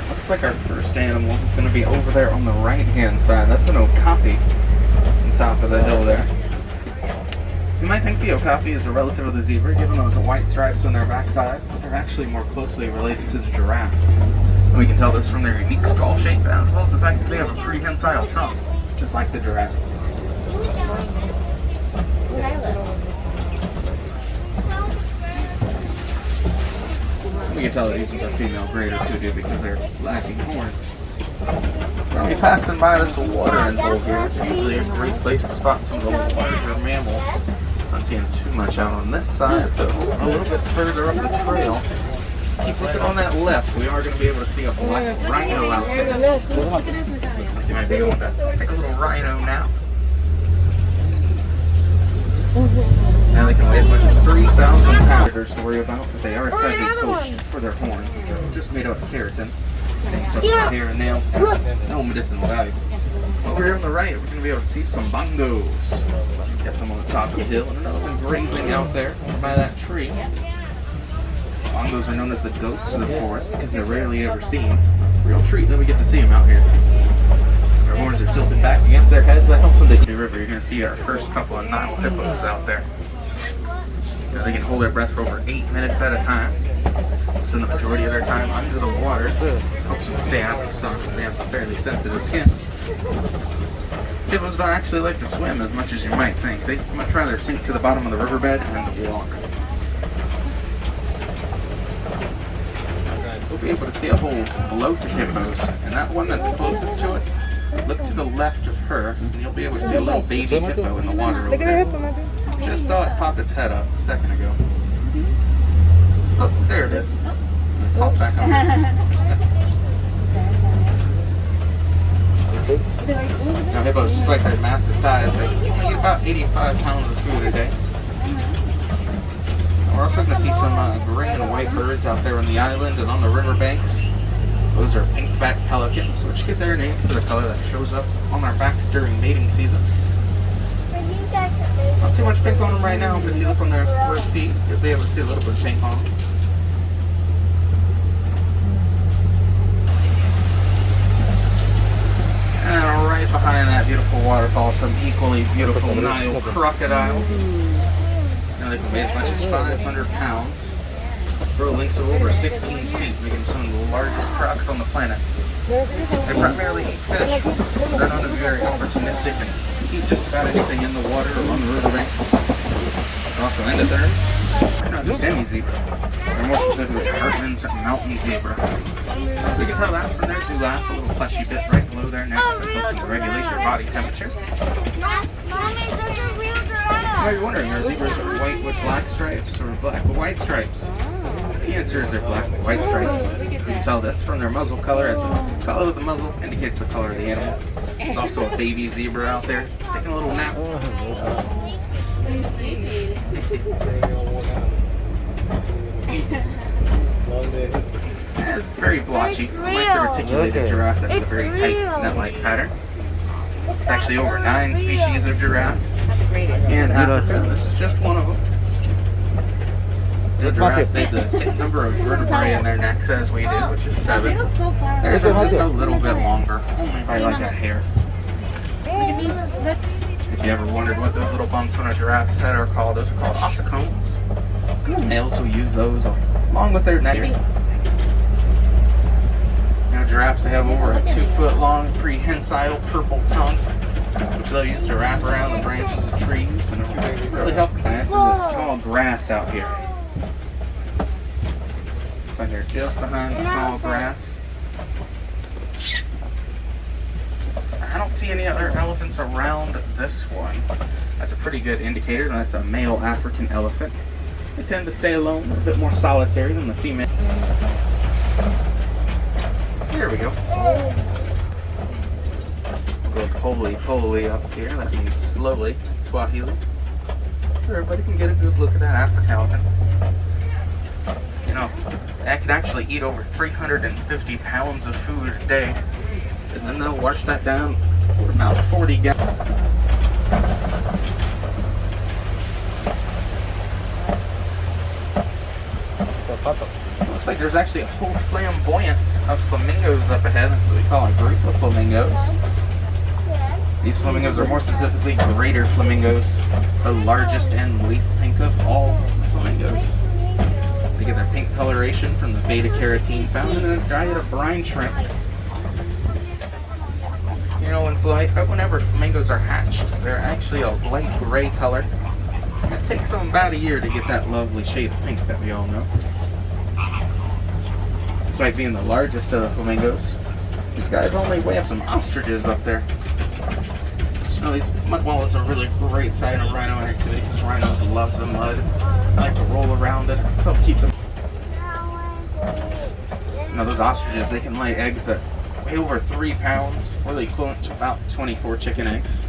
Looks like our first animal is going to be over there on the right-hand side. That's an okapi on top of the hill there. You might think the okapi is a relative of the zebra, given those white stripes on their backside, but they're actually more closely related to the giraffe. And we can tell this from their unique skull shape, as well as the fact that they have a prehensile tongue, just like the giraffe. We can tell that these ones are female greater kudu because they're lacking horns. When you're passing by this water hole here, it's usually a great place to spot some of the larger mammals. Not seeing too much out on this side, but a little bit further up the trail. Keep looking on that left. We are going to be able to see a black rhino out there. Looks like you might be able to take a little rhino now. Now they can weigh as much as 3,000 pounds to worry about, but they are sadly coached for their horns, which are just made out of keratin. Same sort of hair and nails, no medicinal value. Over here on the right, we're going to be able to see some bongos. Got some on the top of the hill, and another one grazing out there by that tree. Bongos are known as the ghosts of the forest because they're rarely ever seen, so it's a real treat that we get to see them out here. Their horns are tilted back against their heads. That helps them to the river. You're going to see our first couple of Nile hippos out there. Now they can hold their breath for over 8 minutes at a time. So the majority of their time under the water helps them to stay out of the sun because they have a fairly sensitive skin. Hippos don't actually like to swim as much as you might think. They much rather sink to the bottom of the riverbed and walk. We'll be able to see a whole float of hippos, and that one that's closest to us, look to the left of her, and you'll be able to see a little baby hippo in the water over there. Just saw it pop its head up a second ago. Oh, there it is. Pop back on. Now hippos, just like their massive size, they eat about 85 pounds of food a day. We're also going to see some gray and white birds out there on the island and on the riverbanks. Those are pink-backed pelicans, which get their name for the color that shows up on their backs during mating season. Not too much pink on them right now, but if you look on their feet, you'll be able to see a little bit of pink on them. And right behind that beautiful waterfall, some equally beautiful Nile crocodiles. Now they can weigh as much as 500 pounds. Grow lengths of over 16 feet, making them some of the largest crocs on the planet. They primarily eat fish. They're known to be very opportunistic and eat just about anything in the water or on the riverbanks. They're also endotherms. They're not just any zebra. They're more specifically Hartman's mountain zebra. We can tell that from their dewlap, a little fleshy bit right below their necks that helps them to regulate their body temperature. You might be wondering, are zebras white with black stripes or black with white stripes? The answer is they're black with white stripes. You can tell this from their muzzle color, as the color of the muzzle indicates the color of the animal. There's also a baby zebra out there taking a little nap. It's very blotchy, like the reticulated giraffe. That has a very tight net-like pattern. There's actually over 9 species of giraffes in Africa. This is just one of them. The giraffes, they have the same number of vertebrae in their necks as we do, which is 7. Theirs are just a little bit longer, only by like a hair. If you ever wondered what those little bumps on a giraffe's head are called, those are called ossicones. Males will use those along with their neck. Now giraffes, they have over a 2-foot-long prehensile purple tongue, which they'll use to wrap around the branches of trees and really help plant this tall grass out here. So here, just behind the tall grass. I don't see any other elephants around this one. That's a pretty good indicator. That's a male African elephant. They tend to stay alone, a bit more solitary than the female. There we go. We'll go poli up here. That means slowly in Swahili. So everybody can get a good look at that African elephant. You know, that can actually eat over 350 pounds of food a day. And then they'll wash that down with about 40 gallons. Looks like there's actually a whole flamboyance of flamingos up ahead. That's what we call a group of flamingos. These flamingos are more specifically greater flamingos, the largest and least pink of all flamingos. They get their pink coloration from the beta carotene found in a diet of brine shrimp. You know, whenever flamingos are hatched, they're actually a light gray color. And it takes them about a year to get that lovely shade of pink that we all know. Despite being the largest of the flamingos, these guys only weigh some ostriches up there. You know, these mud wallows are really great sign of rhino activity because rhinos love the mud. They like to roll around it, help keep them. You know, those ostriches, they can lay eggs that weigh over 3 pounds, or the equivalent to about 24 chicken eggs.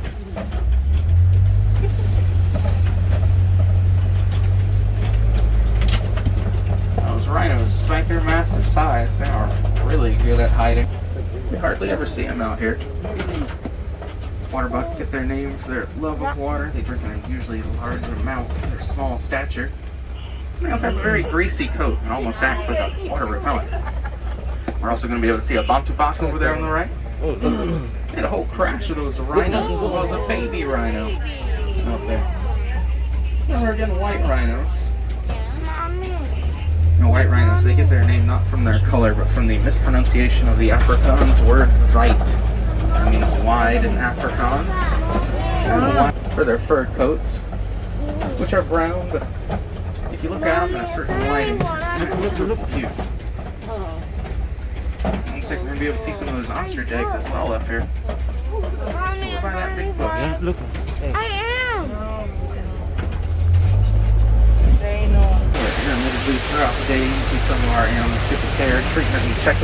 Those rhinos, despite their massive size, they are really good at hiding. We hardly ever see them out here. Water buck get their name for their love of water. They drink in a usually large amount for their small stature. They also have a very greasy coat and almost acts like a water repellent. We're also going to be able to see a bantu buck over there on the right. And a whole crash of those rhinos, as well as a baby rhino out there. And we're getting white rhinos. You know, white rhinos, they get their name not from their color, but from the mispronunciation of the Afrikaans word right. That means wide in Afrikaans. For their fur coats, which are brown, but if you look at them in a certain lighting, they look cute. Looks like we're going to be able to see some of those ostrich eggs as well up here. Over by that big bush. Yeah, look. Hey. I am. They know. Admittedly, throughout the day, you can see some of our animals get the care, treatment, and check